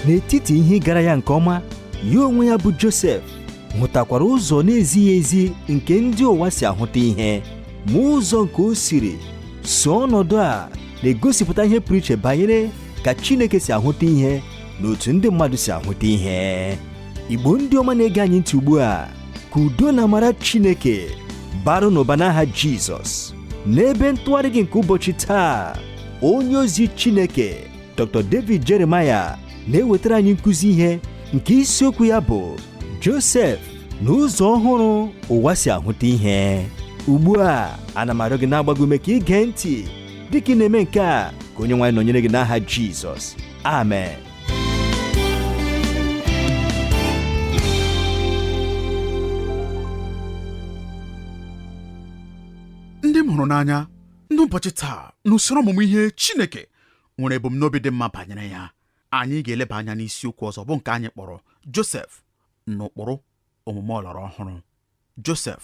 n'etiti ihe gara ya nke ọma, ya onwe ya bụ Josef hụtakwara ụzọ na-ezighị ezi nke ndị ụwa si ahụta ihe, ma ụzọ nke o siri so ọnọdụ a na-egosipụta ihe pụrụ iche banyere ka Chineke si ahụta ihe na otu ndị mmadụ si ahụta ihe. Igbo ndị ọma na-ege anyị ntị ugbu a, ka udo na amara Chineke barụ n'ụba n'aha Jizọs. N'ebe ntụgharị gị nke ụbọchị taa, onye ozi Chineke Dr. David Jeremiah na-ewetara anyị nkụzi ihe nke isiokwu ya bụ Josef na ụzọ ọhụrụ ụwa si ahụta ihe. Ugbu a, ana m arịọ gị na-agbago ume ka ige ntị dịka ị na-eme nke a, ka Onyenwe anyị nọnyere gị n'aha Jizọs. Amen. Ndị m hụrụ n'anya, n'ụbọchị taa n'usoro ọmụmụ ihe Chineke nwere ebumnobi dị mma banyere ya, anyị ga-eleba anya n'isiokwu ọzọ bụ nke anyị kpọrọ Josef n'ụkpụrụ omume ọlọrọ-ọhụrụ. Josef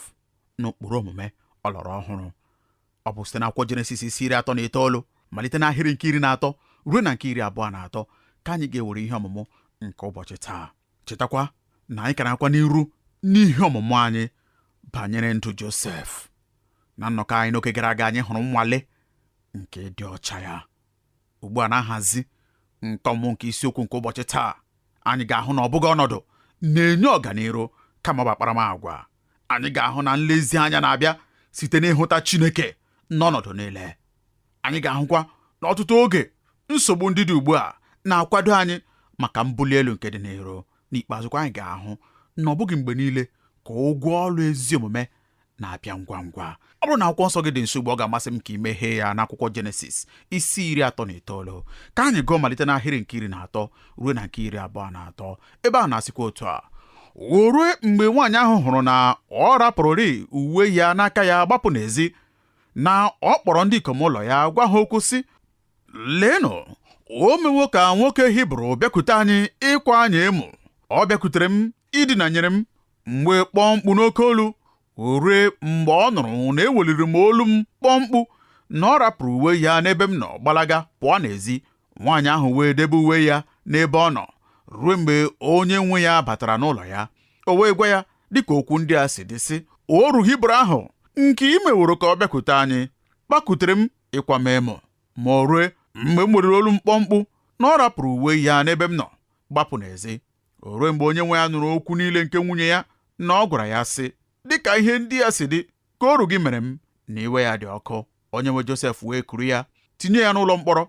n'ụkpụrụ omume ọlọrọ-ọhụrụ. Ọ bụ site n'akwụkwọ Jenesis isi 39 malite n'ahịrị nke 13 ruo na nke 23 ka anyị ga-ewere ihe ọmụmụ nke ụbọchị taa. Chetakwa na anyị ka na-akwa n'iru n'ihe ọmụmụ anyị banyere ndụ Josef. Na nnọkọ anyị n'oge gara aga, anyị hụrụ nnwale nke dị ọcha ya. Ugbu a na-ahazi nke ọmụmụ nke isiokwu nke ụbọchị taa, anyị ga-ahụ na ọ bụghị ọnọdụ na-enye ọganiru kama ọ bụ akparamagwa. Anyị ga-ahụ na nlezianya na-abịa site n'ịhụta Chineke n'ọnọdụ niile. Anyị ga-ahụkwa na ọtụtụ oge nsogbu ndị dị ugbu a na-akwado anyị maka mbuli elu nke dị n'ihu. N'ikpeazụkwa, anyị ga-ahụ na ọ bụghị mgbe niile ka ụgwọ ọrụ ezi omume na-abịa ngwa ngwa. Ọ bụrụ na akwụkwọ nsọ gị dị nso ugbu, ọ ga-amasị m ka ị meghee ya n'akwụkwọ Jenesis isi 39 ka anyị gụọ malite n'ahịrị nke 13 ruo na nke 23. Ebe a na-asịkwa otu a: o ruo mgbe nwaanyị ahụ hụrụ na ọ rapụrụrị uwe ya n'aka ya gbapụ n'ezi, na ọ kpọrọ ndị ikom ụlọ ya gwa ha okwu sị, leenụ, o mewo ka nwoke Hibru bịakwute anyị ịkwa anyị emo. Ọ bịakwutere m idinanyere m, mgbe kpọọ mkpu n'oke olu. O rue mgbe ọ nụrụ na eweliri m olu m kpọọ mkpu, na ọ rapụrụ uwe ya n'ebe m nọ gbalaga pụọ n'ezi. Nwaanyị ahụ wee debe uwe ya n'ebe ọ nọ ruo mgbe onye nwe ya batara n'ụlọ ya. O wee gwa ya dịka okwu ndị a si dị, sị, oru Hibru ahụ nke i meworo ka ọ bịakwute anyị kpakutere m ịkwa m emo. Ma o rue mgbe m werere olu m kpọọ mkpu, na ọ rapụrụ uwe ya n'ebe m nọ gbapụ n'ezi. O rue mgbe onye nwe ya nụrụ okwu niile nke nwunye ya, na ọ gwara ya sị, dịka ihe ndị a si dị ka oru gị mere m, na iwe ya dị ọkụ. Onye nwe Josef wee kuru ya tinye ya n'ụlọ mkpọrọ,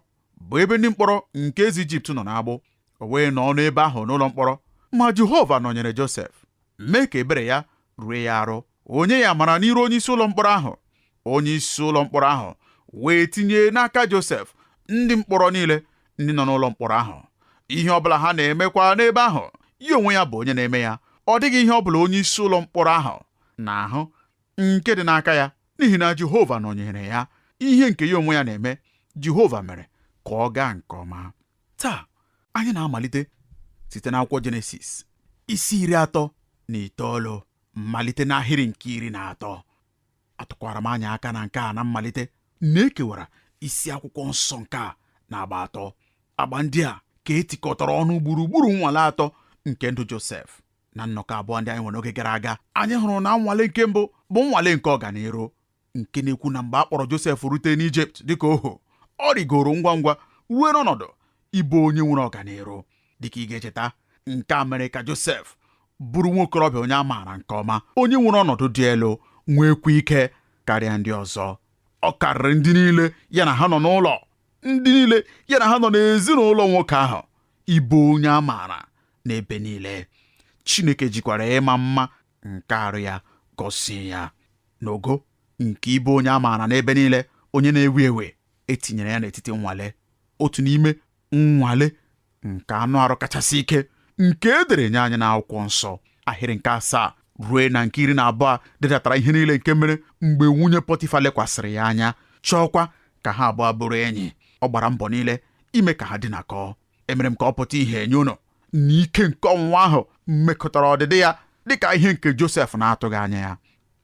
bụ ebe ndị mkpọrọ nke eze Ijipt nọ n'agbụ. O wee nọ n'ebe ahụ n'ụlọ mkpọrọ, ma Jehova nọnyere Josef, mee ka ebere ya rue ya arụ. Onye ya mara n'iru onye isi ụlọ mkpọrọ ahụ. Onye isi ụlọ mkpọrọ ahụ wee tinye n'aka Josef ndị mkpọrọ niile ndị nọ n'ụlọ mkpọrọ ahụ. Ihe ọbụla ha na-emekwa n'ebe ahụ, ya onwe ya bụ onye na-eme ya. Ọ dịghị ihe ọbụla onye isi ụlọ mkpọrọ ahụ na-ahụ nke dị n'aka ya, n'ihi na Jehova nọnyere ya. Ihe nke ya onwe ya na-eme, Jehova mere ka ọ gaa nke ọma. Taa anyị na-amalite site n'akwụkwọ Jenesis isi 39 malite n'ahịrị nke 13. Atụkwara m anya aka na nke a na mmalite na-ekewara isi akwụkwọ nsọ nke a na agba 3. Agba ndị a ka etikọtara ọnụ gburugburu nnwale 3 nke ndụ Josef. Na nnọkọ abụọ ndị anyị nwere oge gara aga, anyị hụrụ na nnwale nke mbụ bụ nnwale nke ọganiru, nke na-ekwu na mgbe a kpọrọ Josef rute n'Ijipt dịka ohu, ọ rigoro ngwa ngwa ruo n'ọnọdụ ịbụ onye nwere ọganiru. Dịka ị ga-echeta, nke a mere ka Josef bụrụ nwa okorobịa onye a maara nke ọma, onye nwere ọnọdụ dị elu, nwekwa ike karịa ndị ọzọ. Ọ karịrị ndị niile ya na ha nọ n'ụlọ, ndị niile ya na ha nọ n'ezinụlọ nwoke ahụ, ịbụ onye a maara n'ebe niile. Chineke jikwara ịma mma nke arụ ya gosi ya. N'ogo nke ịbụ onye a maara n'ebe niile, onye na-ewe ewe, etinyere ya n'etiti nnwale, otu n'ime nnwale nke anụ arụ kachasị ike nke edere nye anyị n'akwụkwọ nsọ. Ahịrị nke 7 ruo na nke 12 dedatara ihe niile nke mere mgbe nwunye Pọtifa lekwasịrị ya anya, chọọkwa ka ha abụọ bụrụ enyi. Ọ gbara mbọ niile ime ka ha dinakọọ. Emere m ka ọ pụta ihe nye unu na ike nke ọnwụnwa ahụ mmekọtara ọdịdị ya dịka ihe nke Josef na-atụghị anya ya.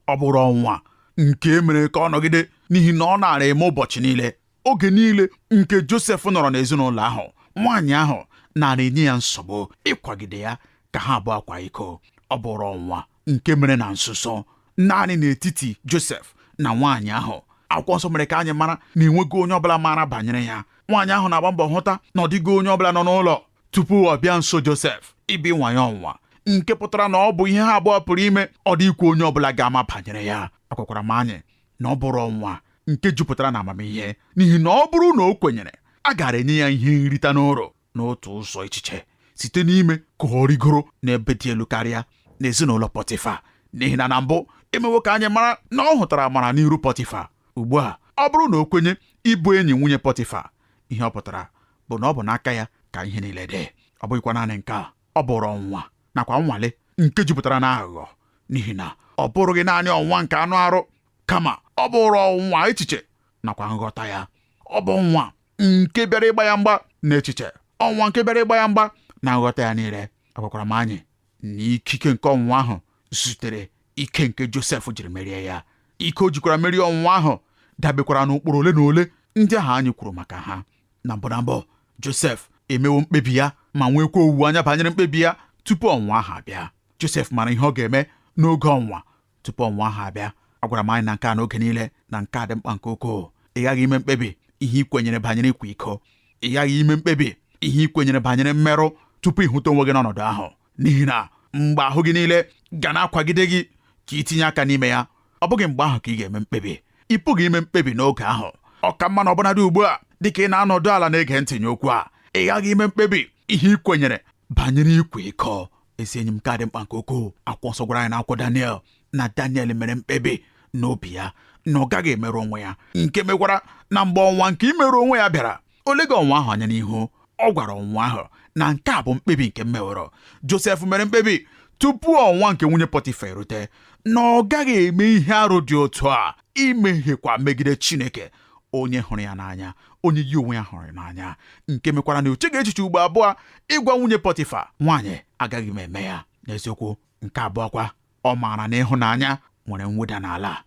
Ọ bụrụ ọnwụnwa nke emere ka ọ nọgide, n'ihi na ọ na-ara eme ụbọchị niile. Oge niile nke Josef nọrọ n'ezinụlọ ahụ, nwaanyị ahụ na-enye ya nsogbu ịkwagide ya ka ha abụọ akwa iko. Ọ bụrụ ọnwụnwa nke mere na nzuzo naanị n'etiti Josef na nwaanyị ahụ. Akwụkwọ nsọ mere ka anyị mara na enweghị onye ọbụla maara banyere ya. Nwaanyị ahụ na-agba mbọ hụta na ọ dịghị onye ọbụla nọ n'ụlọ tupu ọ bịa nso Josef ibi nwa ya ọnwụnwa, nke pụtara na ọ bụ ihe ha abụọ pụrụ ime. Ọ dịghịkwa onye ọbụla ga-ama banyere ya. Akwakwara m anyị na ọ bụrụ ọnwụnwa nke jupụtara na amamihe, n'ihi na ọ bụrụ na o kwenyere, a gara enye ya ihe nrita n'ụlọ n'otu ụzọ echiche site n'ime ka ọ rigoro n'ebe dị elu karịa n'ezinụlọ Pọtịfa, n'ihi na mbụ emewo ka anyị mara na ọ hụtara amara n'iru Pọtịfa. Ugbu a ọ bụrụ na o kwenye ịbụ enyi nwunye Pọtịfa, ihe ọ pụtara bụ na ọ bụ n'aka ya ka ihe niile dị. Ọ bụghịkwa naanị nke a, ọ bụrụ ọnwụnwa nakwa nnwale nke jupụtara na aghụghọ, n'ihi na ọ bụrụghị naanị ọnwụnwa nke anụ arụ, kama ọ bụrụ ọnwụnwa echiche nakwa nghọta ya. Ọ bụ ọnwụnwa nke bịara ịgba ya mgba n'echiche, ọnwụnwa nke bịara ịgba ya mgba na nghọta ya niile. Agwakwara m anyị na ikike nke ọnwụnwa ahụ zutere ike nke Josef jiri merie ya. Ike o jikwara merie ọnwụnwa ahụ dabekwara n'ụkpụrụ ole na ole ndị ahụ anyị kwuru maka ha. Na mbụ Josef emewo mkpebi ya ma nwekwa owuwe anya banyere mkpebi ya tupu ọnwụnwa ahụ abịa. Josef mara ihe ọ ga-eme n'oge ọnwụnwa tupu ọnwụnwa ahụ abịa. Agwara m anyị na nke a n'oge niile na nke a dị mkpa nke ukwuu. Ị ghaghị ime mkpebi ihe ị kwenyere banyere ịkwa-iko. Ị ghaghị ime mkpebi ihe ị kwenyere banyere mmerụ tupu ịhụta onwe gị n'ọnọdụ ahụ, n'ihi na mgbe ahụ gị niile ga na-akwagide gị ka itinye aka n'ime ya, ọ bụghị mgbe ahụ ka ị ga-eme mkpebi. Ị pụghị ime mkpebi n'oge ahụ. Ọ ka mma na ọbụnadị ugbu a dịka ị na-anọdụ ala na-ege ntị n'okwu a, ị ghaghị ime mkpebi ihe ị kwenyere banyere ịkwa-iko. Ezi enyi m, ka dị mkpa nke ukwuu. Akwụkwọ nsọ gwara anyị n'akwụkwọ Daniel na Daniel mere mkpebi n'obi ya na ọ gaghị emerụ onwe ya, nke mekwara na mgbe ọnwa nke imerụ onwe ya bịara, o lega ọnwa ahụ anya n'ihu. Ọ gwara ọnwa ahụ na nke a bụ mkpebi nke mmeworo. Josef mere mkpebi tupu ọnwa nke nwunye Pọtịfa erute na ọ gaghị eme ihe arụ dị otu a, imehiekwa megide Chineke, onye hụrụ ya n'anya, onye yi onwe ya hụrụ n'anya, nke mekwara na o cheghị echiche ugbo abụọ ịgwa nwunye Pọtịfa, nwaanyị agaghị m eme ya. N'eziokwu, nke abụọ kwa, ọ maara na ịhụnanya nwere mweda n'ala,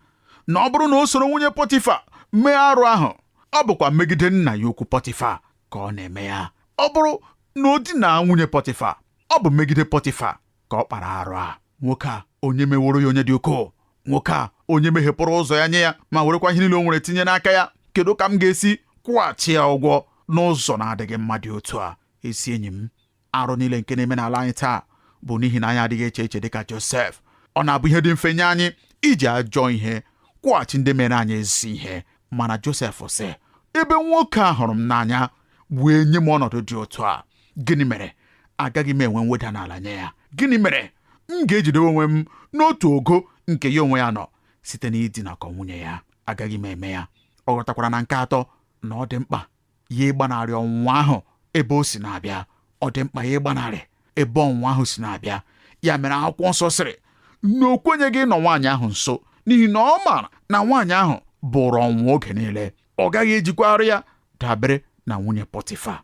na ọ bụrụ na o soro nwunye Pọtịfa mee arụ ahụ, ọ bụkwa megide nna ya ukwu Pọtịfa ka ọ na-eme ya. Ọ bụrụ na o dina nwunye Pọtịfa, ọ bụ megide Pọtịfa ka ọ kpara arụ a. Nwoke a onye meworo ya onye dị ukwuu, nwoke a onye meghepụrụ ụzọ ya nye ya ma werekwa ihe niile o nwere tinye n'aka ya. Kedu ka m ga-esi kwụghachi ya ụgwọ n'ụzọ na-adịghị mma dị otu a? Ezi enyi m, arụ niile nke na-eme n'ala anyị taa bụ n'ihi na anyị adịghị eche eche dịka Josef. Ọ na-abụ ihe dị mfe nye anyị iji ajọ ihe kwụghachi ndị mere anyị ezi ihe, mana Josef sị, ebe nwoke a hụrụ m n'anya wee nye m ọnọdụ dị otu a, gịnị mere agaghị m enwe mweda n'ala nye ya? Gịnị mere m ga-ejidewe onwe m n'otu ogo nke ya onwe ya nọ site n'idinakọ nwunye ya? Agaghị m eme ya. Ọ ghọtakwara na nke atọ na ọ dị mkpa ya ịgbanarị ọnwụnwa ahụ ebe o si na-abịa. Ọ dị mkpa ya ịgbanarị ebe ọnwụnwa ahụ si na-abịa. Ya mere akwụkwọ nsọ sịrị na o kwenyeghị ịnọ nwaanyị ahụ nso, n'ihi na ọ maara na nwaanyị ahụ bụrụ ọnwụnwa oge niile. Ọ gaghị ejikwa ya dabere na nwunye Pọtịfa.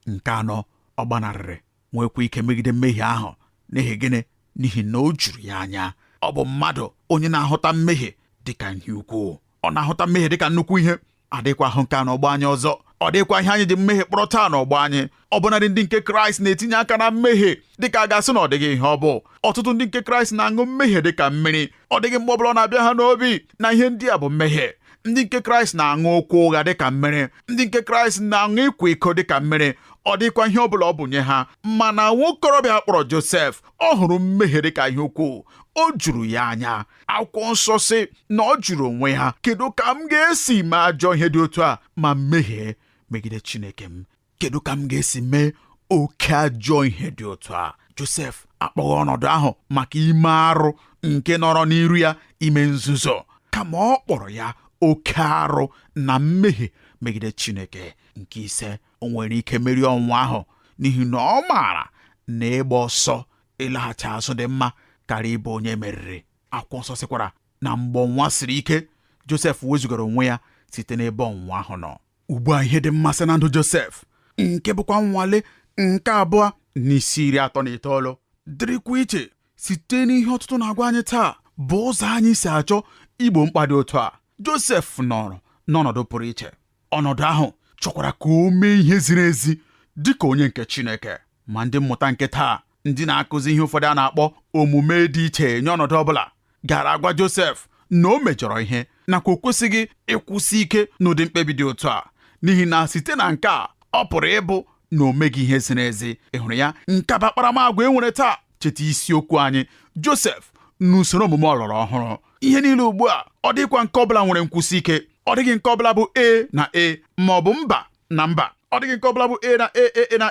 Nke anọ, ọ gbanarịrị nwekwa ike megide mmehie ahụ. N'ihi gịnị? N'ihi na o juru ya anya. Ọ bụ mmadụ onye na-ahụta mmehie dịka ihe ukwuu. Ọ na-ahụta mmehie dịka nnukwu ihe. Adịkwa ahụ nke a n'ọgbọ anyị ọzọ. Ọ dịkwa ihe anyị ji mmehie kpọrọ taa n'ọgbọ anyị. Ọbụnadị ndị nke Kraịst na-etinye aka na mmehie dịka a ga-asị na ọ dịghị ihe ọ bụ. Ọtụtụ ndị nke Kraịst na-aṅụ mmehie dịka mmiri. Ọ dịghị mgbe ọbụla ọ na-abịa ha n'obi na ihe ndị a bụ mmehie. Ndị nke Kraịst na-aṅụ okwu ụgha dịka mmiri. Ndị nke Kraịst na-aṅụ ịkwa-iko dịka mmiri. Ọ dịkwa ihe ọbụla ọ bụ nye ha. Mana nwokorobịa kpọrọ Josef, ọ hụrụ mmehie dịka ihe ukwuu. O juru ya anya. Akwụkwọ nsọ sị na ọ jụrụ onwe ya, kedu ka m ga-esi mee ajọ ihe dị otu a ma mmehie megide Chineke m? Kedu ka m ga-esi mee oke ajọ ihe dị otu a? Josef akpọghị ọnọdụ ahụ maka ime arụ nke nọrọ n'iru ya ime nzuzo, kama ọ kpọrọ ya oke arụ na mmehie megide Chineke. Nke ise, o nwere ike merie ọnwụnwa ahụ n'ihi na ọ maara na ịgba ọsọ ịlaghachi azụ dị mma karịa ịbụ onye meriri. Akwụkwọ nsọ sịkwara na mgbe ọnwụnwa siri ike, Josef wezugara onwe ya site n'ebe ọnwụnwa ahụ nọ. Ugbu a ihe dị mmasị na ndụ Josef, nke bụkwa nnwale nke abụọ n'isi 39, dịrịkwa iche site n'ihe ọtụtụ na-agwa anyị taa, bụ ụzọ anyị si achọ igbo mkpa dị otu a. Josef nọrọ n'ọnọdụ pụrụ iche. Ọnọdụ ahụ chọkwara ka o mee ihe ziri ezi dịka onye nke Chineke. ma ndị mmụta nke taa ndị na-akụzi ihe ụfọdụ a na-akpọ omume dị iche nye ọnọdụ ọbụla gara agwa Josef na o mejọrọ ihe nakwa o kwesịghị ịkwụsị ike n'ụdị mkpebi dị otu a n'ihi na site na nke a ọ pụrụ ịbụ na o meghị ihe ziri ezi. Ị hụrụ ya, nke bụ akparamagwa e nwere taa. Cheta isiokwu anyị, Josef n'usoro omume ọlọrọ ọhụrụ. Ihe niile ugbu a ọ dịkwa nke ọbụla nwere nkwụsị ike. Ọ dịghị nke ọbụla bụ na ma ọ bụ mba na mba. Ọ dịghị nke ọbụla bụ na na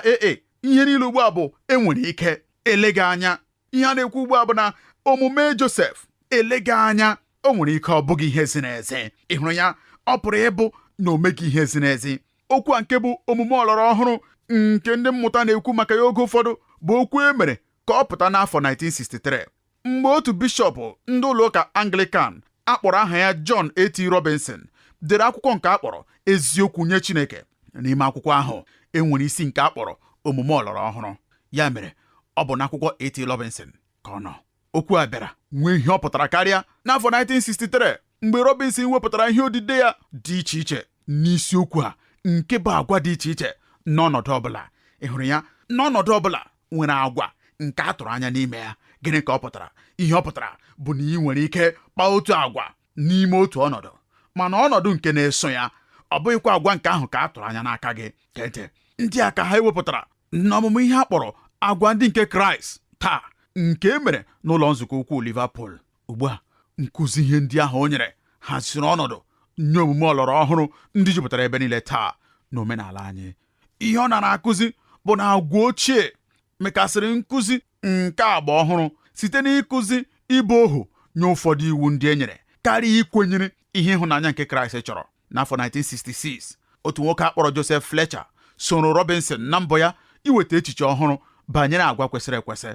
ihe niile ugbu a bụ enwere ike. Eleghị anya, ihe a na-ekwu ugbu a bụ na omume Josef eleghị anya o nwere ike ọ bụghị ihe ziri ezi. Ị hụrụ ya, ọ pụrụ ịbụ na o meghị ihe ziri ezi. Okwu a nke bụ omume ọlọrọ ọhụrụ nke ndị mmụta na-ekwu maka ya oge ụfọdụ bụ okwu e mere ka ọ pụta n'afọ 1963 mgbe otu bishọp ndị ụlọ ụka Anglican akpọrọ aha ya John A.T. Robinson dere akwụkwọ nke akpọrọ eziokwu nye Chineke. N'ime akwụkwọ ahụ enwere isi nke akpọrọ omume ọlọrọ ọhụrụ. Ya mere ọ bụ n'akwụkwọ A.T. Robinson ka ọ nọ. Okwu a bịara nwee ihe ọ pụtara karịa n'afọ 1963 mgbe Robinson wepụtara ihe odide ya dị iche iche n'isiokwu a nke bụ agwa dị iche iche n'ọnọdụ ọbụla. Ị hụrụ ya, n'ọnọdụ ọbụla nwere agwa nke a tụrụ anya n'ime ya. Gịnị ka ọ pụtara? Ihe ọ pụtara bụ na ị nwere ike kpaa otu agwa n'ime otu ọnọdụ, mana ọnọdụ nke na-eso ya ọ bụghịkwa agwa nke ahụ ka a tụrụ anya n'aka gị. Kente ndị a ka ha ewepụtara n'ọmụmụ ihe a kpọrọ agwa ndị nke Kraịst taa, nke e mere n'ụlọ nzukọ ukwu Liverpool. Ugbu a nkụzi ihe ndị ahụ o nyere haziri ọnọdụ nye omume ọlọrọ ọhụrụ ndị jupụtara ebe niile taa n'omenala anyị. Ihe ọ na-akụzi bụ na agwa ochie mekasịrị nkụzi nke agba ọhụrụ site n'ịkụzi ịbụ ohu nye ụfọdụ iwu ndị e nyere karịa ikwenyere ihe ịhụnanya nke Kraịst chọrọ. N'afọ 1966 otu nwoke akpọrọ Joseph Fletcher soro Robinson na mbọ ya iweta echiche ọhụrụ banyere agwa kwesịrị ekwesị.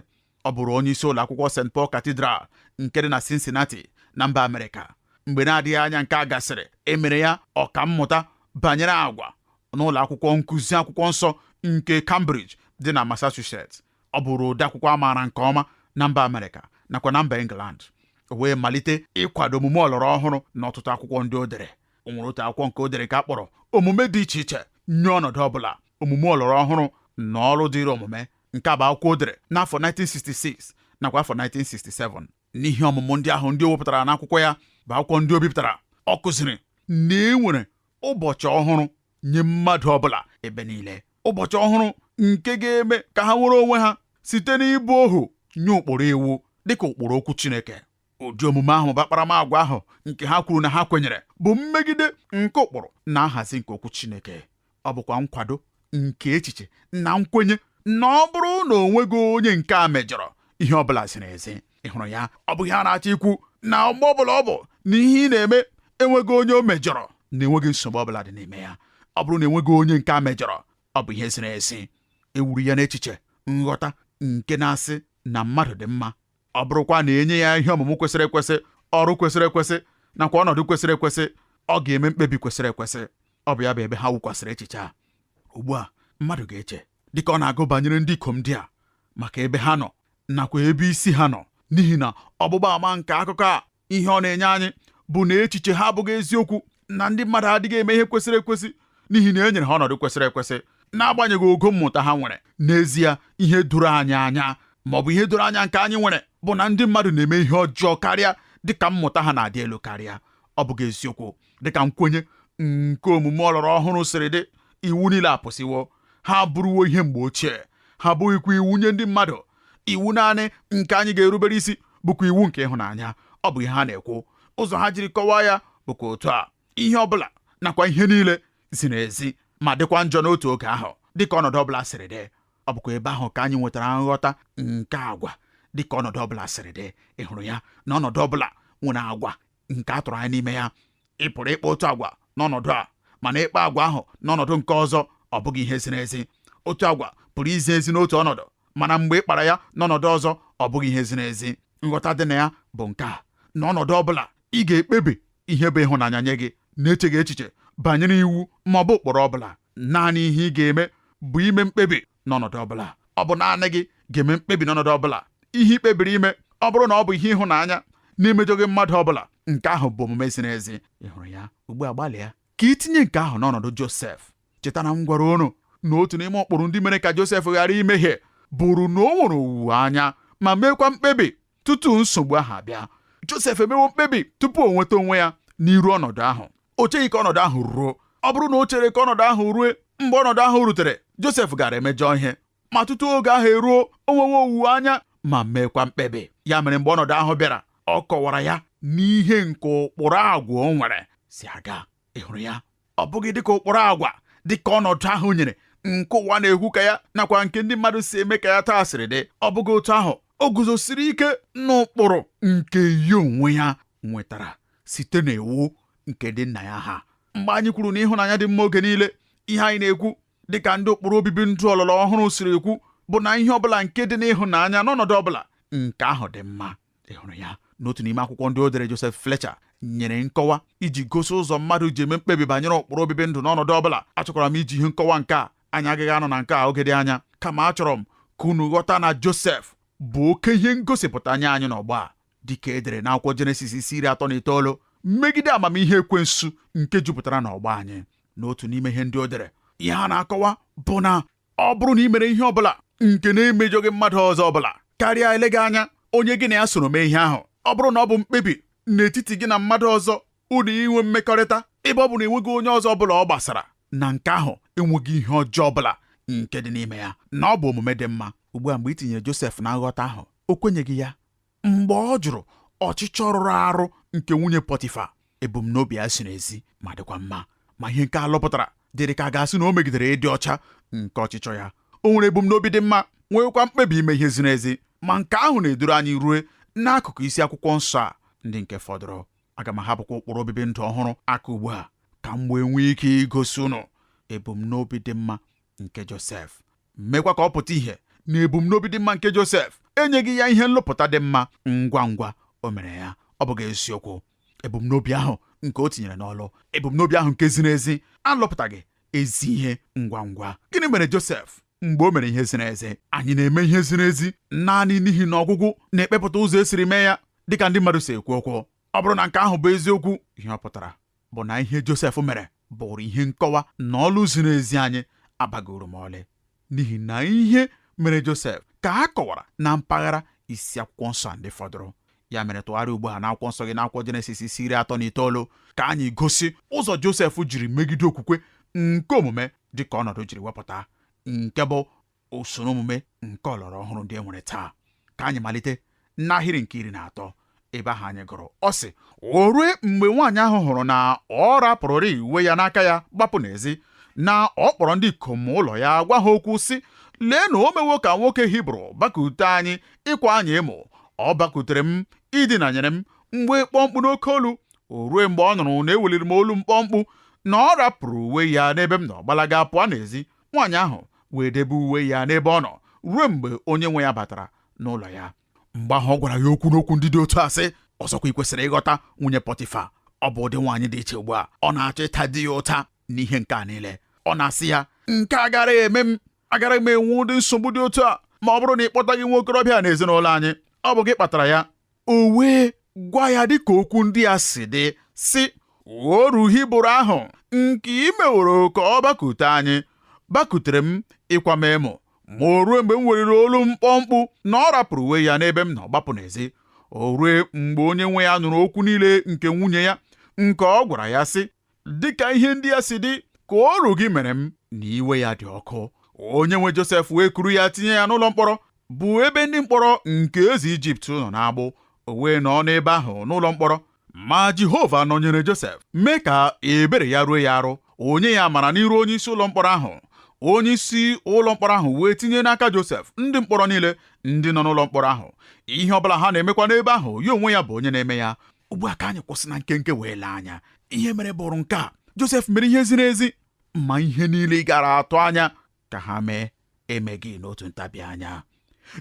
Ọ bụrụ onye isi ụlọ akwụkwọ St. Paul Cathedral nke dị na Cincinnati na mba Amerịka. Mgbe na-adịghị anya nke a gasịrị, emere ya ọkammụta banyere agwa n'ụlọ akwụkwọ nkụzi akwụkwọ nsọ nke Cambridge dị na Massachusetts. Ọ bụrụ ode akwụkwọ a maara nke ọma na mba Amerịka nakwa na mba England. O wee malite ịkwado omume ọlọrọ ọhụrụ na ọtụtụ akwụkwọ ndị o dere. O nwere otu akwụkwọ nke o dere ka a kpọrọ omume dị iche iche nye ọnọdụ ọbụla, omume ọlọrọ ọhụrụ na ọrụ dịrị omume. Nke a bụ akwụkwọ o dere n'afọ 1966 nakwa afọ 1967. N'ihe ọmụmụ ndị ahụ ndị o wepụtara n'akwụkwọ ya bụ akwụkwọ ndị o bipụtara, ọ kụziri na e nwere ụbọchị ọhụrụ nye mmadụ ọbụla ebe niile. Ụbọchị ọhụrụ nke ga-eme ka ha nwere onwe ha site n'ịbụ ohu nye ụkpụrụ iwu dịka ụkpụrụ okwu Chineke. Ụdị omume ahụ bụ akparamagwa ahụ nke ha kwuru na ha kwenyere bụ mmegide nke ụkpụrụ na nhazi nke okwu Chineke. Ọ bụkwa nkwado nke echiche na nkwenye na ọ bụrụ na o nweghị onye nke a mejọrọ ihe ọbụla ziri ezi. Ị hụrụ ya, ọ bụghị ha na-achọ ikwu na mgbe ọbụla ọ bụ na ihe ị na-eme enweghị onye o mejọrọ na enweghị nsogbu ọbụla dị n'ime ya. Ọ bụrụ na enweghị onye nke a mejọrọ, ọ bụ ihe ziri ezi. Ewuru ya n'echiche nghọta nke na-asị na mmadụ dị mma. Ọ bụrụkwa na enye ya ihe ọmụmụ kwesịrị ekwesị, ọrụ kwesịrị ekwesị nakwa ọnọdụ kwesịrị ekwesị, ọ ga-eme mkpebi kwesịrị ekwesị. Ọ bụ ya bụ ebe ha wukwasịrị echiche a. Ugbu a mmadụ ga-eche dịka ọ na-agụ banyere ndị ikom ndị a maka ebe ha nọ nakwa ebe isi ha nọ, n'ihi na ọgbụgba ama nke akụkọ a ihe ọ na-enye anyị bụ na echiche ha abụghị eziokwu, na ndị mmadụ adịghị eme ihe kwesịrị ekwesị n'ihi na e nyere ha ọnọdụ kwesịrị ekwesị n'agbanyeghị ogo mmụta ha nwere. N'ezie, ihe doro anyị anya ma ọ bụ ihe doro anya nke anyị nwere bụ na ndị mmadụ na-eme ihe ọjọọ karịa dịka mmụta ha na-adị elu karịa. Ọ bụghị eziokwu. Dịka nkwenye nke omume ọlọrọ ọhụrụ siri dị, iwu niile apụsịwo. Ha bụrụwo ihe mgbe ochie. Ha abụghịkwa iwu nye ndị mmadụ. Iwu naanị nke anyị ga-erubere isi bụkwa iwu nke ịhụnanya. Ọ bụ ihe ha na-ekwu. Ụzọ ha jiri kọwaa ya bụkwa otu a: ihe ọbụla nakwa ihe niile ziri ezi ma dịkwa njọ n'otu oge ahụ dịka ọnọdụ ọbụla siri dị. Ọ bụkwa ebe ahụ ka anyị nwetara nghọta nke agwa dịka ọnọdụ ọbụla siri dị. Ị hụrụ ya, na ọnọdụ ọbụla nwere agwa nke a tụrụ anya n'ime ya. Ị pụrụ ịkpa otu agwa n'ọnọdụ a, mana ịkpa agwa ahụ n'ọnọdụ nke ọzọ ọ bụghị ihe ziri ezi. Otu agwa pụrụ izi ezi n'otu ọnọdụ, mana mgbe ị kpara ya n'ọnọdụ ọzọ ọ bụghị ihe ziri ezi. Nghọta dị na ya bụ nke a: n'ọnọdụ ọbụla ị ga-ekpebi ihe bụ ịhụnanya nye gị, na-echeghị echiche banyere iwu ma ọ bụ ụkpụrụ ọbụla. Naanị ihe ị ga-eme bụ ime mkpebi n'ọnọdụ ọbụla. Ọ bụ naanị gị ga-eme mkpebi n'ọnọdụ ọbụla. Ihe ị kpebiri ime, ọ bụrụ na ọ bụ ihe ịhụnanya na-emejọghị mmadụ ọbụla, nke ahụ bụ omume ziri ezi. Ị hụrụ ya? Ugbu a gbalịa ka itinye nke ahụ n'ọnọdụ Josef. Cheta na m gwara unu na otu n'ime ụkpụrụ ndị mere ka Josef ghara imehie bụrụ na o nwere owuwe anya ma meekwa mkpebi tutu nsogbu ahụ abịa. Josef emewo mkpebi tupu o nweta onwe ya n'iru ọnọdụ ahụ. O cheghị ka ọnọdụ ahụ ruo. Ọ bụrụ na o chere ka ọnọdụ ahụ rue, mgbe ọnọdụ ahụ rutere, Josef gara emejọ ihe. Ma tutu oge ahụ eruo, o nwewo owuwe anya ma meekwa mkpebi. Ya mere mgbe ọnọdụ ahụ bịara, ọ kọwara ya n'ihe nke ụkpụrụ agwa o nwere si aga. Ị hụrụ ya? Ọ bụghị dịka ụkpụrụ agwa dịka ọnọdụ ahụ nyere, nke ụwa na-ekwu ka ya nakwa nke ndị mmadụ si eme ka ya taa sịrị dị. Ọ bụghị otu ahụ. O guzosiri ike n'ụkpụrụ nke ya onwe ya nwetara site n'iwu nke dị nna ya ha. Mgbe anyị kwuru na ịhụnanya dị mma oge niile, ihe anyị na-ekwu dịka ndị ụkpụrụ obibi ndụ ọlọrọ ọhụrụ siri ekwu bụ na ihe ọbụla nke dị n'ịhụnanya n'ọnọdụ ọbụla nke ahụ dị mma. Ị hụrụ ya? N'otu n'ime akwụkwọ ndị o dere, Josef Fletcher nyere nkọwa iji gosi ụzọ mmadụ ji eme mkpebi banyere ụkpụrụ obibi ndụ n'ọnọdụ ọbụla. Achọkwara m iji ihe nkọwa nke a. Anyị agaghị anọ na nke a oge dị anya, kama achọrọ m ka unu ghọta na Josef bụ oke ihe ngosipụta anya anyị n'ọgbọ a, dịka e dere n'akwụkwọ Jenesis isi 39 megide amamihe ekwensu nke jupụtara n'ọgbọ anyị. N'otu n'ime ihe ndị o dere, ihe a na-akọwa bụ na ọ bụrụ na ị mere ihe ọbụla nke na-emejọghị mmadụ ọzọ ọbụla karịa eleghị anya onye gị na ya soro mee ihe ahụ, ọ bụrụ na ọ bụ mkpebi n'etiti gị na mmadụ ọzọ unu inwe mmekọrịta, ebe ọ bụ na enweghị onye ọzọ ọbụla ọ gbasara, na nke ahụ enweghị ihe ọjọọ ọbụla nke dị n'ime ya, na ọ bụ omume dị mma. Ugbu a, mgbe i tinyere Josef na nghọta ahụ, o kwenyeghị ya. Mgbe ọ jụrụ ọchịchọ rụrụ arụ nke nwunye Pọtifa, ebumnobi ya si n'ezi ma dịkwa mma, ma ihe nke a lụpụtara dịrị ka a ga-asị na o megidere ịdị ọcha nke ọchịchọ ya. O nwere ebumnobi dị mma, nwekwa mkpebi ime ihe ziri ezi, ma nke ahụ na-eduru anyị rue n'akụkụ isi akwụkwọ nsọ a ndị nke fọdụrụ. Aga m ahapụkwa ụkpụrụ obibi ndụ ọhụrụ aka ugbu a ka m wee nwee ike igosi unu ebumnobi dị mma nke Josef, mekwa ka ọ pụta ìhè na ebumnobi dị mma nke Josef enyeghị ya ihe nlụpụta dị mma ngwa ngwa o mere ya. Ọ bụghị eziokwu. Ebumnobi ahụ nke o tinyere n'ọlụ, ebumnobi ahụ nke ziri ezi, alụpụtaghị ezi ihe ngwa ngwa. Gịnị mere Josef mgbe o mere ihe ziri ezi? Anyị na-eme ihe ziri ezi naanị n'ihi na ọgwụgwụ na-ekpepụta ụzọ esiri mee ya dịka ndị mmadụ si ekwu okwu. Ọ bụrụ na nke ahụ bụ eziokwu, ihe ọ pụtara bụ na ihe Josef mere bụrụ ihe nkọwa na ọlụ ziri ezi anyị abaghị uru ma ọlị, n'ihi na ihe mere Josef ka a kọwara na mpaghara isi akwụkwọ nsọ ndị fọdụrụ. Ya mere, tụgharịa ugbu a n'akwụkwọ nsọ gị, n'akwụkwọ Jenesis isi 39 ka anyị gosi ụzọ Josef jiri megide okwukwe nke omume dịka ọnọdụ jiri wepụta, nke bụ usoro omume nke ọlọrọ ọhụrụ ndị e nwere taa. Ka anyị malite n'ahịrị nke 13 ebe ahụ anyị gụrụ, ọ sị, o rue mgbe nwaanyị ahụ hụrụ na ọ rapụrụrị uwe ya n'aka ya gbapụ n'ezi, na ọ kpọrọ ndị ikom ụlọ ya gwa ha okwu sị, lee na o mewo ka nwoke Hibru bakute anyị ịkwa anyị emo. Ọ bakutere m idinanyere m mgbe kpọmkpụ n'oke olu. O rue mgbe ọ nụrụ na eweliri m olu mkpọmkpụ na ọ rapụrụ uwe ya n'ebe m nọ gbalaga pụọ n'ezi. Nwaanyị ahụ wee debe uwe ya n'ebe ọ nọ ruo mgbe onye nwe ya batara n'ụlọ ya. Mgbe ahụ ọ gwara ya okwu n'okwu ndị dị otu a sị, ọzọkwa ị kwesịrị ịghọta nwunye Pọtifa, ọ bụ ụdị nwaanyị dị iche ugbu a. Ọ na-achọ ịta di ya ụta n'ihe nke a niile. Ọ na-asị ya, nke agaghị m enwe ụdị nsogbu dị otu a ma ọ bụrụ na ị kpọtaghị nwa okorobịa na ezinụlọ anyị. Ọ bụ gị kpatara ya. O wee gwa ya dịka okwu ndị a si dị, sị, oru Hibru ahụ nke ị meworo ka ọ bakute anyị bakutere m ịkwa m emo, ma o rue mgbe m weriri olu mkpọmkpụ na ọ rapụrụ uwe ya n'ebe m nọ gbapụ n'ezi. O rue mgbe onye nwe ya nụrụ okwu niile nke nwunye ya, nke ọ gwara ya sị, dịka ihe ndị ya si dị ka oru gị mere m, na iwe ya dị ọkụ. Onye nwe Josef wee kuru ya tinye ya n'ụlọ mkpọrọ, bụ ebe ndị mkpọrọ nke eze Ijipt nọ na-agbụ. O wee nọ n'ebe ahụ n'ụlọ mkpọrọ, ma Jehova nọnyere Josef, mee ka ebere ya ruo ya arụ. Onye ya mara n'iru onye isi ụlọ mkpọrọ ahụ. Onye isi ụlọ mkpọrọ ahụ wee tinye n'aka Josef ndị mkpọrọ niile ndị nọ n'ụlọ mkpọrọ ahụ. Ihe ọbụla ha na-emekwa n'ebe ahụ, ya onwe ya bụ onye na-eme ya. Ugbu a ka anyị kwụsị na nkenke wee lee anya. Ihe mere bụrụ nke a: Josef mere ihe ziri ezi, ma ihe niile ị gara atụ anya ka ha mee emeghị n'otu ntabi anya.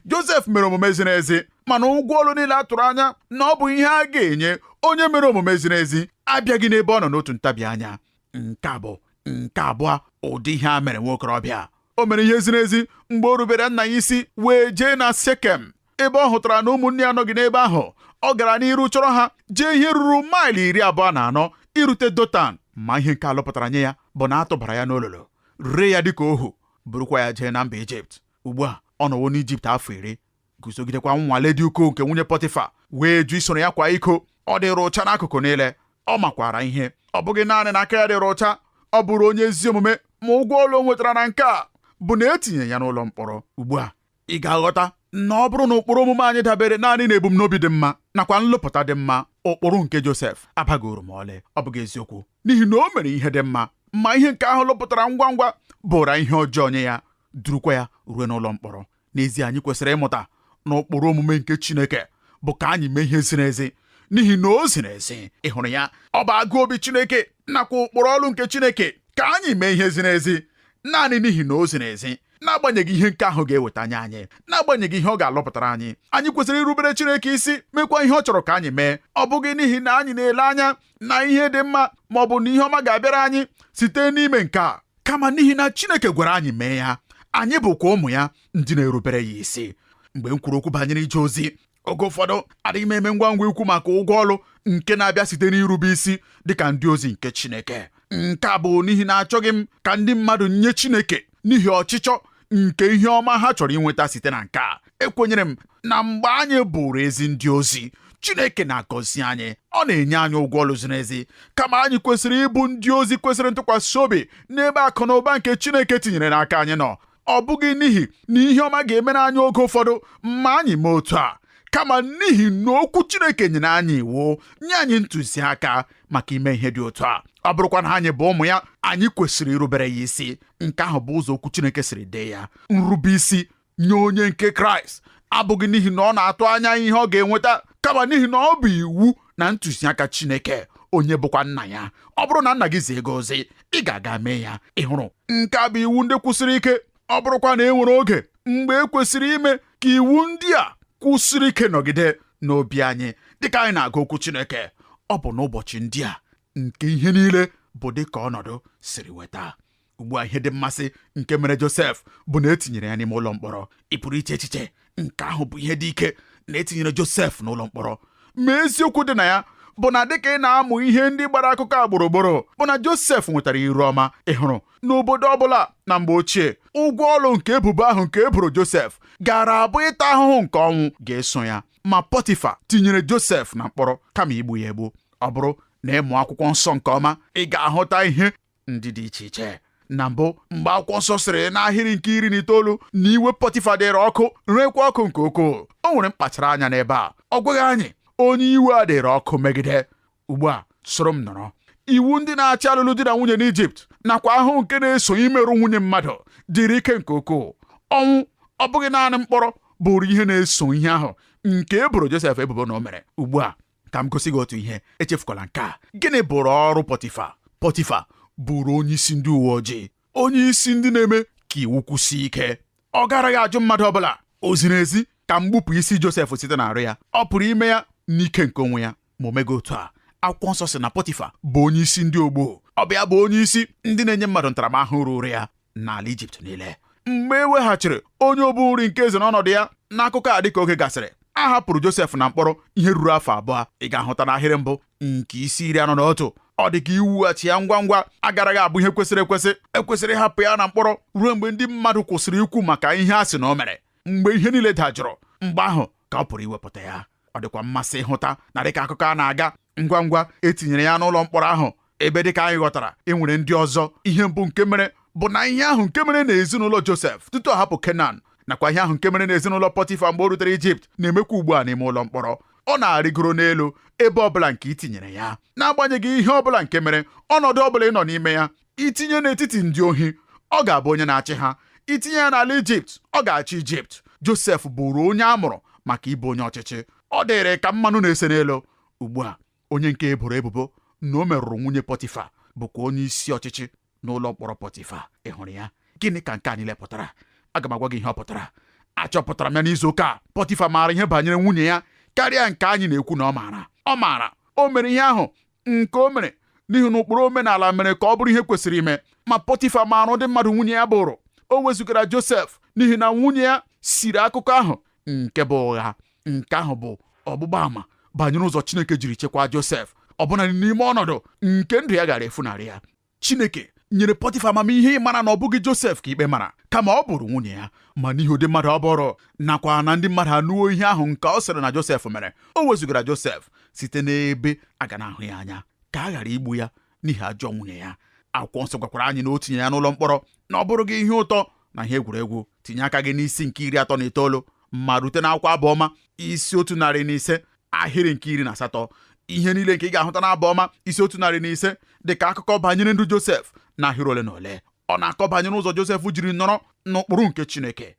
Josef mere omume ziri ezi, mana ụgwọ ọrụ niile a tụrụ anya na ọ bụ ihe a ga-enye onye mere omume ziri ezi abịaghị n'ebe ọ nọ n'otu ntabi anya. Nke abụọ, ụdị ihe a mere nwokorobịa. O mere ihe ziri ezi mgbe o rubere nna ya isi wee jee na Sekem, ebe ọ hụtara na ụmụnne ya nọgị n'ebe ahụ. Ọ gara n'iru chọrọ ha, jee ihe ruru maịlị 24 irute Dotan, ma ihe nke alụpụtara nye ya bụ na a tụbara ya n'olulu, ree ya dịka ohu, burukwa ya jee na mba Ijipt. Ugbu a ọ nọwo n'Ijipt afọ 10 guzogidekwa nnwale dị ukwuu nke nwunye Pọtịfa wee jụ isoro ya kwa iko. Ọ dịrị ụcha n'akụkụ niile, ọ makwara ihe. Ọ bụghị naanị na aka ya dịrị ụcha, ọ bụrụ onye ezi omume, ma ụgwọ ọrụ o nwetara na nke a bụ na etinye ya n'ụlọ mkpọrọ. Ugbu a ị ga-aghọta na ọ bụrụ na ụkpụrụ omume anyị dabere naanị na ebumnobi dị mma nakwa nlụpụta dị mma, ụkpụrụ nke Josef abagoro ma ọlị. Ọ bụghị eziokwu, n'ihi na o mere ihe dị mma, ma ihe nke ahụ lụpụtara ngwa ngwa bụra ihe ọjọọ nye ya, durukwa ya ruo n'ụlọ mkpọrọ. N'ezie, anyị kwesịrị ịmụta na ụkpụrụ omume nke Chineke bụ ka anyị mee ihe ziri ezi, n'ihi na o ziri ezi. Ị hụrụ ya, ọ bụ agụ obi Chineke nakwa ụkpụrụ ọrụ nke Chineke ka anyị mee ihe ziri ezi, naanị n'ihi na o ziri ezi. N'agbanyeghị ihe nke ahụ ga-eweta anya anyị, n'agbanyeghị ihe ọ ga-alụpụtara anyị, anyị kwesịrị irubere Chineke isi, mekwa ihe ọ chọrọ ka anyị mee. Ọ bụghị n'ihi na anyị na-ele anya na ihe dị mma ma ọ bụ na ihe ọma ga-abịara anyị site n'ime nke a, kama n'ihi na Chineke gwara anyị mee ya. Anyị bụkwa ụmụ ya ndị na-erubere ya isi. Mgbe m kwuru okwu banyere ije ozi, oge ụfọdụ adịghị m eme ngwa ngwa ikwu maka ụgwọ ọrụ nke na-abịa site n'irube isi dịka ndị ozi nke Chineke. Nke a bụ n'ihi na achọghị m ka ndị mmadụ nye Chineke n'ihi ọchịchọ nke ihe ọma ha chọrọ inweta site na nke a. Ekwenyere m na mgbe anyị bụrụ ezi ndị ozi, Chineke na-agọzi anyị, ọ na-enye anyị ụgwọ ọrụ ziri ezi. Kama anyị kwesịrị ịbụ ndị ozi kwesịrị ntụkwasị obi n'ebe akụ na ụba nke Chineke tinyere n'aka anyị nọ. Ọ bụghị n'ihi na ihe ọma ga-emere anyị oge ụfọdụ ma anyị mee otu a, kama n'ihi na okwu Chineke nyere anyị iwu, nye anyị ntụziaka maka ime ihe dị otu a. Ọ bụrụkwa na anyị bụ ụmụ ya, anyị kwesịrị irubere ya isi. Nke ahụ bụ ụzọ okwu Chineke siri dee ya. Nrube isi nye onye nke Kraịst abụghị n'ihi na ọ na-atụ anya ihe ọ ga-enweta, kama n'ihi na ọ bụ iwu na ntụziaka Chineke, onye bụkwa nna ya. Ọ bụrụ na nna gị zie gị ozi, ị ga-aga mee ya. Ị hụrụ, nke a bụ iwu ndị kwụsịrị ike. Ọ bụrụkwa na e nwere oge mgbe e kwesịrị ime ka iwu ndị a kwụsịrị ike nọgide n'obi anyị dịka anyị na-agụ okwu Chineke, ọ bụ n'ụbọchị ndị a nke ihe niile bụ dịka ọnọdụ siri weta. Ugbu a, ihe dị mmasị nke mere Josef bụ na etinyere ya n'ime ụlọ mkpọrọ. Ị pụrụ iche echiche, nke ahụ bụ ihe dị ike na etinyere Josef n'ụlọ mkpọrọ, ma eziokwu dị na ya bụ na dịka ị na-amụ ihe ndị gbara akụkọ a gburugburu bụ na Josef nwetara iru ọma. Ị hụrụ, n'obodo ọbụla na mgbe ochie, ụgwọ ọrụ nke ebubo ahụ nke e boro Josef gara abụ ịta ahụhụ nke ọnwụ ga-eso ya. Ma Pọtịfa tinyere Josef na mkpọrọ kama igbu ya egbu. Ọ bụrụ na ịmụ akwụkwọ nsọ nke ọma, ị ga-ahụta ihe ndị dị iche iche. Na mbụ, mgbe akwụkwọ nsọ sịrị n'ahịrị nke 19 na iwe Pọtịfa dịrị ọkụ, rekwa ọkụ nke ukwuu, o nwere mkpachara anya n'ebe a. Ọ gwaghị anyị onye iwe a dịrị ọkụ megide. Ugbu a, soro m nọrọ. Iwu ndị na-achị alụlụ di na nwunye n'Ijipt nakwa ahụ nke na-eso imerụ nwunye mmadụ dịrị ike nke ukwuu. Ọnwụ, ọ bụghị naanị mkpọrọ, bụrụ ihe na-eso ihe ahụ nke e boro Josef ebubo na o mere. Ugbu a, ka m gosi gị otu ihe, echefukwala nke a. Gịnị bụrụ ọrụ Pọtịfa? Pọtịfa bụrụ onye isi ndị uwe ojii, onye isi ndị na-eme ka iwu kwụsie ike. Ọ garaghị ajụ mmadụ ọbụla o ziri ezi ka mgbupụ isi Josef site n'arụ ya. Ọ pụrụ ime ya n'ike nke onwe ya, ma o mego otu a. Akwụkwọ nsọ sị na Pọtịfa bụ onye isi ndị ogbo. Ọ bịa bụ onye isi ndị na-enye mmadụ ntaramahụhụ ruru ya n'ala Ijipt niile. Mgbe e weghachiri onye obu nri nke eze n'ọnọdụ ya, n'akụkọ a dịka oge gasịrị, a hapụrụ Josef na mkpọrọ ihe ruru afọ 2. Ị ga-ahụta n'ahịrị mbụ nke isi 41. Ọ dị ka iwughachi ya ngwa ngwa agaraghị abụ ihe kwesịrị ekwesị. Ekwesịrị ịhapụ ya na mkpọrọ ruo mgbe ndị mmadụ kwụsịrị ikwu maka ihe a sị na o mere. Mgbe ihe niile dajụrụ, mgbe ahụ ka ọ pụrụ iwepụta ya. Ọ dịkwa mmasị ịhụta na dịka akụkọ a na-aga, ngwa ngwa etinyere ya n'ụlọ mkpọrọ ahụ, ebe dịka anyị ghọtara, e nwere ndị ọzọ. Ihe mbụ nke mere bụ na ihe ahụ nke mere n'ezinụlọ Josef tutu ọ hapụ Kenan, nakwa ihe ahụ nke mere n'ezinụlọ Pọtịfa mgbe o rutere Ijipt, na-emekwa ugbu a n'ime ụlọ mkpọrọ. Ọ na-arịgoro n'elu ebe ọbụla nke itinyere ya. N'agbanyeghị ihe ọbụla nke mere, ọnọdụ ọbụla ị nọ n'ime ya, itinye n'etiti ndị ohi, ọ ga-abụ onye na-achị ha. Itinye ya n'ala Ijipt, ọ ga-achị Ijipt. Josef bụrụ onye a mụrụ maka ịbụ onye ọchịchị. Ọ dịrị ka mmanụ na-ese n'elu. Ugbu a, onye nke eboro ebubo na o merụrụ nwunye Pọtịfa bụkwa onye isi ọchịchị n'ụlọ mkpọrọ Pọtịfa. Ị hụrụ ya? Gịnị ka nke a niile pụtara? Aga m agwa gị ihe ọ pụtara. Achọpụtara m ya n'izu ụka a. Pọtịfa maara ihe banyere nwunye ya karịa nke anyị na-ekwu na ọ maara. Ọ maara o mere ihe ahụ nke o mere n'ihi na ụkpụrụ omenala mere ka ọ bụrụ ihe kwesịrị ime. Ma Pọtịfa maara ụdị mmadụ nwunye ya bụrụ. O wezugara Josef n'ihi na nwunye ya siri akụkọ ahụ nke bụ ụgha. Nke ahụ bụ ọgbụgba ama banyere ụzọ Chineke jiri chekwaa Josef, ọbụna n'ime ọnọdụ nke ndụ ya gara efunarị ya. Chineke nyere Pọtifa amamihe ịmara na ọ bụghị Josef ka ikpe mara kama ọ bụrụ nwunye ya, ma n'ihi ụdị mmadụ ọ bụrụ nakwa na ndị mmadụ anụwo ihe ahụ nke ọ sịrị na Josef mere, o wezugara Josef site n'ebe a ga na-ahụ ya anya ka a ghara igbu ya n'ihi ajọ nwunye ya. Akwụkwọ nsọ gwakwara anyị na o tinye ya n'ụlọ mkpọrọ na ọ bụrụ gị ihe ụtọ na ihe egwuregwu. Tinye aka gị n'isi nke 39 ma rute n'akwụkwọ Abụọma isi 105 ahịrị nke 18. Ihe niile nke ị ga-ahụta n'Abụ Ọma isi 105 dịka akụkọ banyere ndụ Josef na ahịrị ole na ole. Ọ na-akọ banyere ụzọ Josef jiri nọrọ n'ụkpụrụ nke Chineke.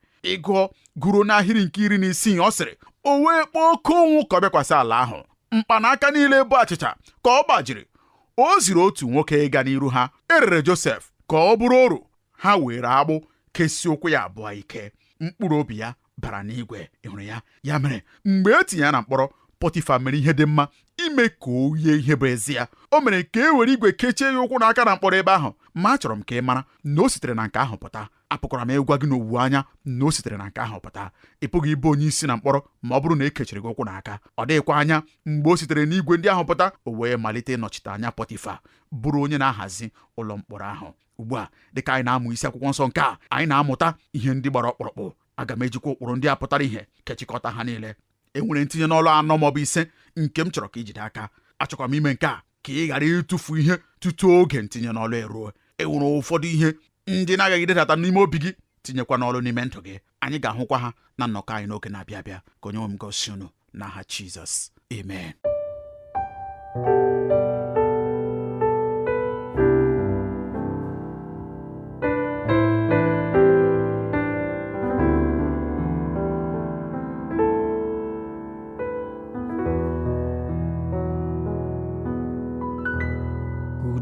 Gụruo n'ahịrị nke 16, ọ sịrị, o wee kpọọ oke ụnwụ ka ọ bịakwasị ala ahụ. Mkpanaka niile bụ achịcha ka ọ gbajiri. O ziri otu nwoke ịga n'iru ha, erere Josef ka ọ bụrụ oru. Ha were agbụ kesie ụkwụ ya abụọ ike. Mkpụrụ obi ya bara n'igwe. Ịhụrụ ya? Ya mere mgbe e tinye ya na mkpọrọ, Pọtifa mere ihe dị mma ime ka o yie ihe bụ ezi ya. O mere ka e were igwe kechie ya ụkwụ n'aka na mkpọrọ ebe ahụ. Ma achọrọ m ka ị mara na o sitere na nke ahụ pụta. Apụkwara m ịgwa gị n'owuwe anya na o sitere na nke ahụ pụta. Ị pụghị ịbụ onye isi na mkpọrọ ma ọ bụrụ na e kechiri gị ụkwụ n'aka. Ọ dịghịkwa anya mgbe o sitere n'igwe ndị ahụ pụta, o wee malite ịnọchite anya Pọtifa, bụrụ onye na-ahazi ụlọ mkpọrọ ahụ. Ugbu a, dịka anyị na-amụ isi akwụkwọ nsọ nke a, anyị na-amụta ihe ndị gbara ọkpụrụkpụ. Aga m ejikwa ụkpụrụ ndị a pụtara ihe kechikọta ha niile. Enwere ntinye n'ọlụ 4 maọbụ 5 nke m chọrọ ka ijide aka. Achọkwa m ime nke a ka ị ghara ịtụfu ihe tutu oge ntinye n'ọlụ eruo. Enwere ụfọdụ ihe ndị na-agaghị dedata n'ime obi gị, tinyekwa n'ọlụ n'ime ndụ gị. Anyị ga-ahụkwa ha na nnọkọ anyị n'oge na-abịa abịa. Ka onye nwe m gosi unu n'aha Jizọs. Amen.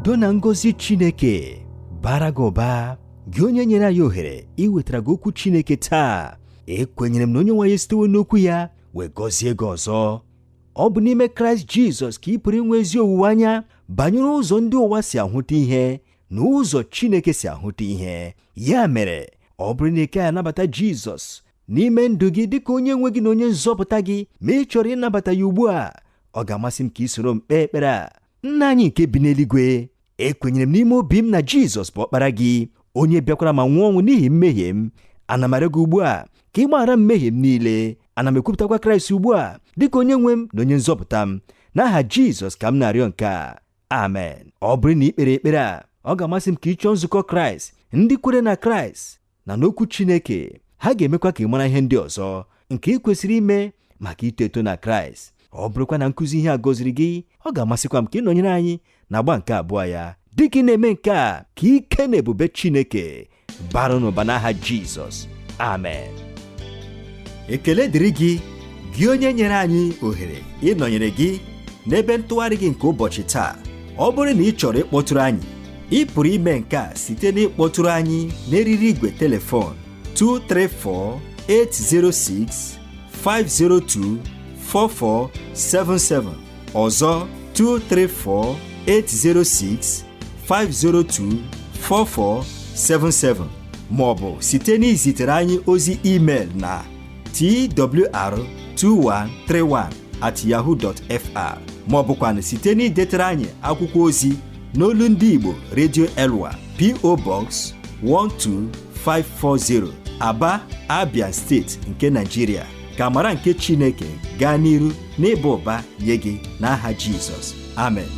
udo na ngọzi Chineke bara gị ụba, gị onye nyere anyị ohere iwetara gị okwu Chineke taa. Ekwenyere m na onye nwe anyị sitewo n'okwu ya wee gọzie gị ọzọ. Ọ bụ n'ime Kraịst Jizọs ka ị pụrụ inwe ezi owuwe anya banyere ụzọ ndị ụwa si ahụta ihe na ụzọ Chineke si ahụta ihe. Ya mere, ọ bụrụ na ị ka anabata Jizọs n'ime ndụ gị dịka onye nwe gị na onye nzọpụta gị, ma ị chọrọ ịnabata ya ugbu a, ọ ga-amasị m ka ị soro m kpee ekpere a. Nna anyị nke bi n'eluigwe, ekwenyere m n'ime obi m na Jizọs bụ ọkpara gị, onye bịakwara ma nwụọ ọnwụ n'ihi mmehie m. Ana m arịọ gị ugbu a ka ị gbaghara mmehie m niile. Ana m ekwupụtakwa Kraịst ugbu a dịka onye nwe m na onye nzọpụta m. N'aha Jizọs ka m na-arịọ nke a. Amen. Ọ bụrụ na ị kpere ekpere a, ọ ga-amasị m ka ị chọọ nzukọ Kraịst, ndị kwere na Kraịst na n'okwu Chineke. Ha ga-emekwa ka ị mara ihe ndị ọzọ nke ị kwesịrị ime maka ito eto na Kraịst. Ọ bụrụkwa na nkụzi ihe a gọziri gị, ọ ga-amasịkwa m ka ị nọnyere anyị na agba nke abụọ ya. Dịka ị na-eme nke a, ka ike na ebube Chineke bara n'ụba n'aha Jizọs. Amen. Ekele dịrị gị, gị onye nyere anyị ohere ịnọnyere gị n'ebe ntụgharị gị nke ụbọchị taa. Ọ bụrụ na ị chọrọ ịkpọtụrụ anyị, ị pụrụ ime nke a site n'ịkpọtụrụ anyị n'eriri igwe telefon 234-806-502-4477. Ọzọ 234-806-502-4477, maọbụ site n'izitere anyị ozi email na twr2131@yahoo.fr, maọbụkwanụ site n'idetara anyị akwụkwọ ozi n'olu ndị Igbo Radio Elwa, P.O. Box 12540, Aba, Abia Steeti nke Nigeria. Ka amara nke Chineke gaa n'iru n'ịba ụba nye gị n'aha Jizọs. Amen.